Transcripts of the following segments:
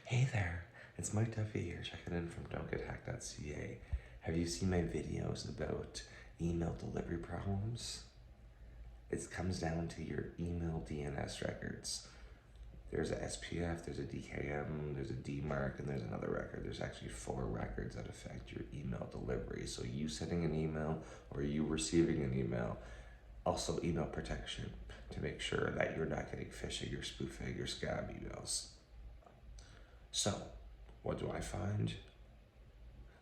Hey there, it's Mike Duffy here, checking in from DontGetHacked.ca. Have you seen my videos about email delivery problems? It comes down to your email DNS records. There's a SPF, there's a DKM, there's a DMARC, and there's another record. There's actually 4 records that affect your email delivery. So you sending an email or you receiving an email. Also email protection to make sure that you're not getting phishing or spoofing or scam emails. So, what do I find?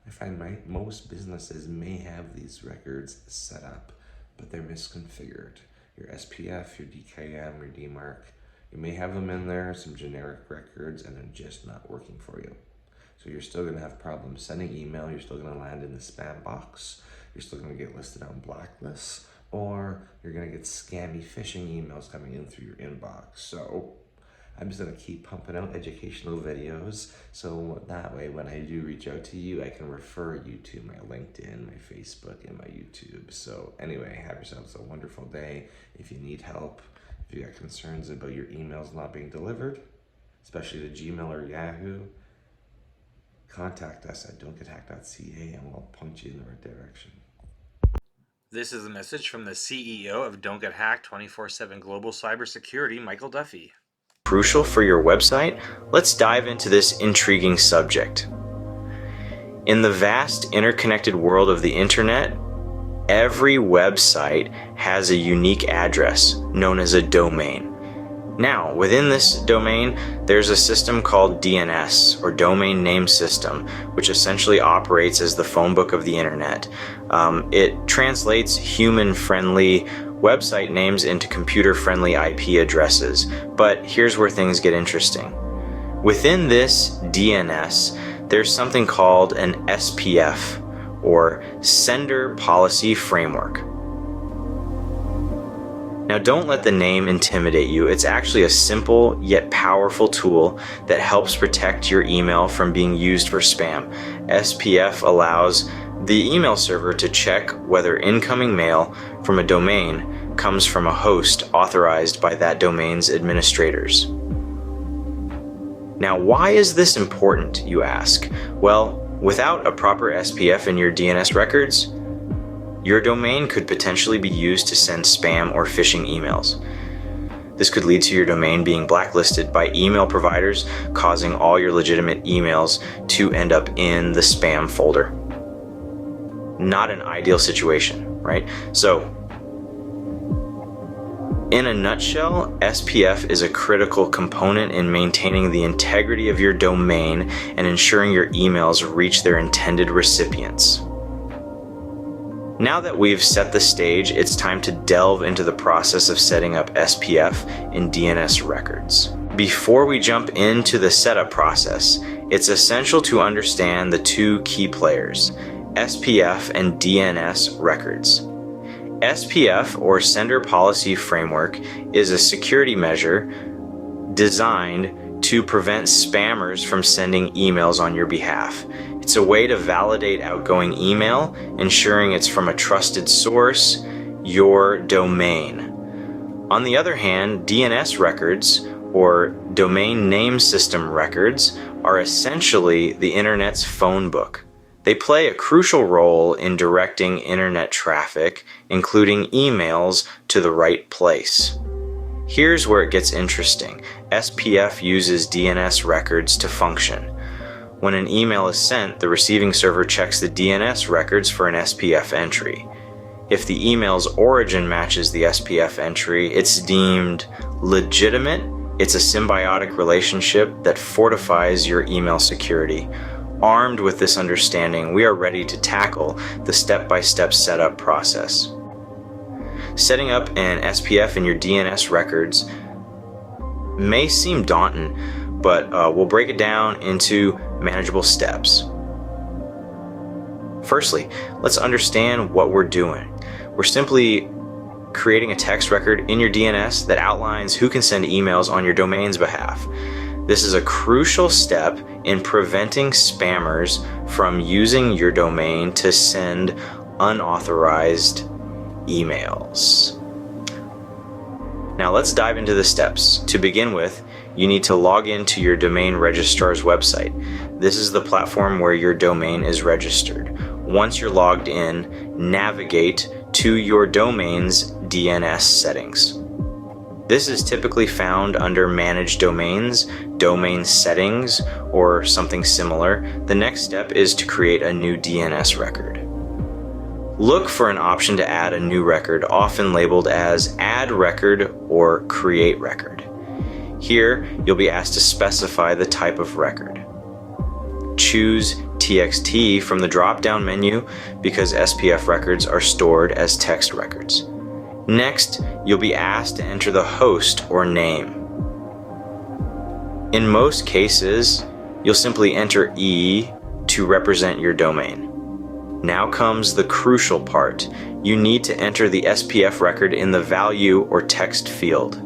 I find most businesses may have these records set up, but they're misconfigured. Your SPF, your DKM, your DMARC, you may have them in there, some generic records, and they're just not working for you. So you're still gonna have problems sending email, you're still gonna land in the spam box, you're still gonna get listed on blacklists, or you're gonna get scammy phishing emails coming in through your inbox. So I'm just gonna keep pumping out educational videos, so that way when I do reach out to you, I can refer you to my LinkedIn, my Facebook, and my YouTube. So anyway, have yourselves a wonderful day. If you need help, if you got concerns about your emails not being delivered, especially to Gmail or Yahoo, contact us at DontGetHacked.ca and we'll point you in the right direction. This is a message from the CEO of Don't Get Hacked 24/7 Global Cybersecurity, Michael Duffy. Crucial for your website? Let's dive into this intriguing subject. In the vast interconnected world of the internet, every website has a unique address known as a domain. Now, within this domain, there's a system called DNS, or Domain Name System, which essentially operates as the phone book of the internet. It translates human-friendly website names into computer-friendly IP addresses. But here's where things get interesting. Within this DNS, there's something called an SPF, or Sender Policy Framework. Now, don't let the name intimidate you. It's actually a simple yet powerful tool that helps protect your email from being used for spam. SPF allows the email server to check whether incoming mail from a domain comes from a host authorized by that domain's administrators. Now, why is this important, you ask? Well, without a proper SPF in your DNS records, your domain could potentially be used to send spam or phishing emails. This could lead to your domain being blacklisted by email providers, causing all your legitimate emails to end up in the spam folder. Not an ideal situation, right? So, in a nutshell, SPF is a critical component in maintaining the integrity of your domain and ensuring your emails reach their intended recipients. Now that we've set the stage, it's time to delve into the process of setting up SPF in DNS records. Before we jump into the setup process, it's essential to understand the 2 key players, SPF and DNS records. SPF, or Sender Policy Framework, is a security measure designed to prevent spammers from sending emails on your behalf. It's a way to validate outgoing email, ensuring it's from a trusted source, your domain. On the other hand, DNS records, or Domain Name System records, are essentially the internet's phone book. They play a crucial role in directing internet traffic, including emails, to the right place. Here's where it gets interesting. SPF uses DNS records to function. When an email is sent, the receiving server checks the DNS records for an SPF entry. If the email's origin matches the SPF entry, it's deemed legitimate. It's a symbiotic relationship that fortifies your email security. Armed with this understanding, we are ready to tackle the step-by-step setup process. Setting up an SPF in your DNS records may seem daunting, but we'll break it down into manageable steps. Firstly, let's understand what we're doing. We're simply creating a text record in your DNS that outlines who can send emails on your domain's behalf. This is a crucial step in preventing spammers from using your domain to send unauthorized emails. Now let's dive into the steps. To begin with, you need to log into your domain registrar's website. This is the platform where your domain is registered. Once you're logged in, navigate to your domain's DNS settings. This is typically found under Manage Domains, Domain Settings, or something similar. The next step is to create a new DNS record. Look for an option to add a new record, often labeled as Add Record or Create Record. Here, you'll be asked to specify the type of record. Choose TXT from the drop-down menu because SPF records are stored as text records. Next, you'll be asked to enter the host or name. In most cases, you'll simply enter E to represent your domain. Now comes the crucial part. You need to enter the SPF record in the value or text field.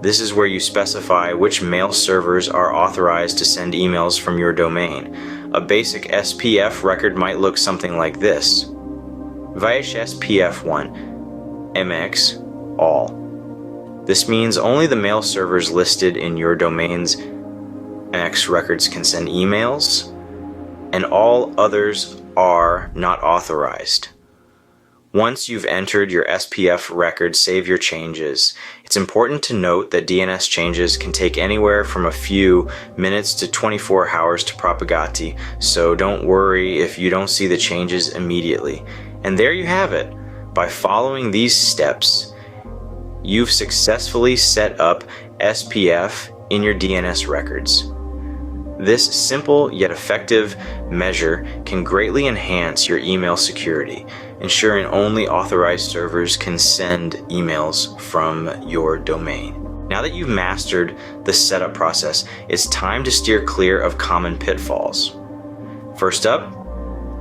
This is where you specify which mail servers are authorized to send emails from your domain. A basic SPF record might look something like this. Vaish SPF1 MX all. This means only the mail servers listed in your domain's MX records can send emails, and all others are not authorized. Once you've entered your SPF record, save your changes. It's important to note that DNS changes can take anywhere from a few minutes to 24 hours to propagate, so don't worry if you don't see the changes immediately. And there you have it. By following these steps, you've successfully set up SPF in your DNS records. This simple yet effective measure can greatly enhance your email security, ensuring only authorized servers can send emails from your domain. Now that you've mastered the setup process, it's time to steer clear of common pitfalls. First up,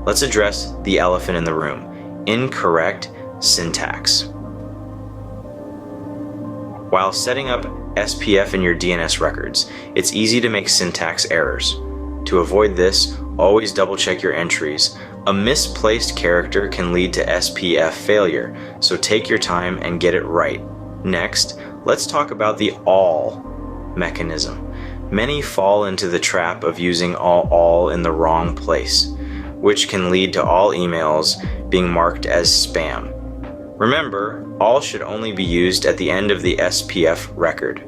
let's address the elephant in the room: incorrect syntax. While setting up SPF in your DNS records, it's easy to make syntax errors. To avoid this, always double check your entries. A misplaced character can lead to SPF failure, so take your time and get it right. Next, let's talk about the all mechanism. Many fall into the trap of using all in the wrong place, which can lead to all emails being marked as spam. Remember, all should only be used at the end of the SPF record.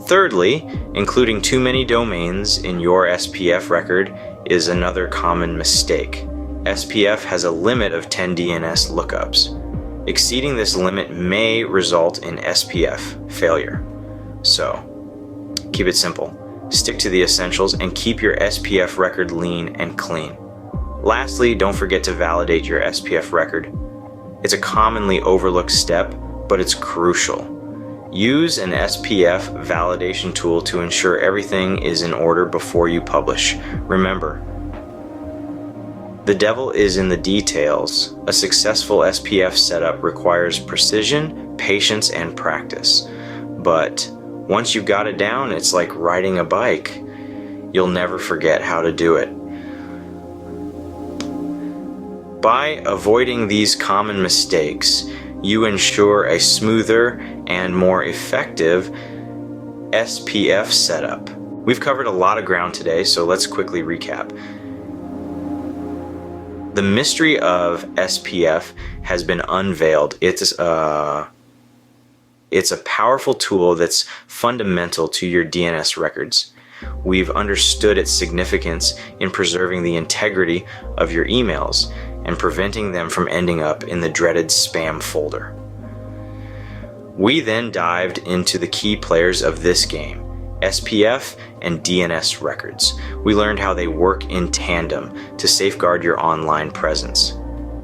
Thirdly, including too many domains in your SPF record is another common mistake. SPF has a limit of 10 DNS lookups. Exceeding this limit may result in SPF failure. So, keep it simple. Stick to the essentials and keep your SPF record lean and clean. Lastly, don't forget to validate your SPF record. It's a commonly overlooked step, but it's crucial. Use an SPF validation tool to ensure everything is in order before you publish. Remember, the devil is in the details. A successful SPF setup requires precision, patience, and practice. But once you've got it down, it's like riding a bike. You'll never forget how to do it. By avoiding these common mistakes, you ensure a smoother and more effective SPF setup. We've covered a lot of ground today, so let's quickly recap. The mystery of SPF has been unveiled. It's a powerful tool that's fundamental to your DNS records. We've understood its significance in preserving the integrity of your emails and preventing them from ending up in the dreaded spam folder. We then dived into the key players of this game, SPF and DNS records. We learned how they work in tandem to safeguard your online presence.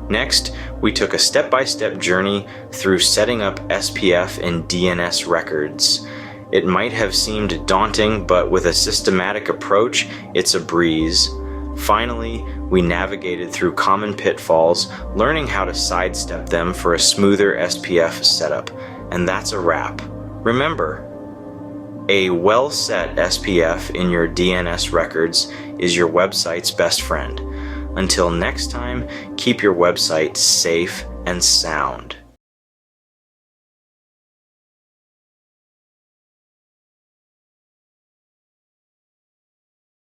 Next, we took a step-by-step journey through setting up SPF and DNS records. It might have seemed daunting, but with a systematic approach, it's a breeze. Finally, we navigated through common pitfalls, learning how to sidestep them for a smoother SPF setup. And that's a wrap. Remember, a well-set SPF in your DNS records is your website's best friend. Until next time, keep your website safe and sound.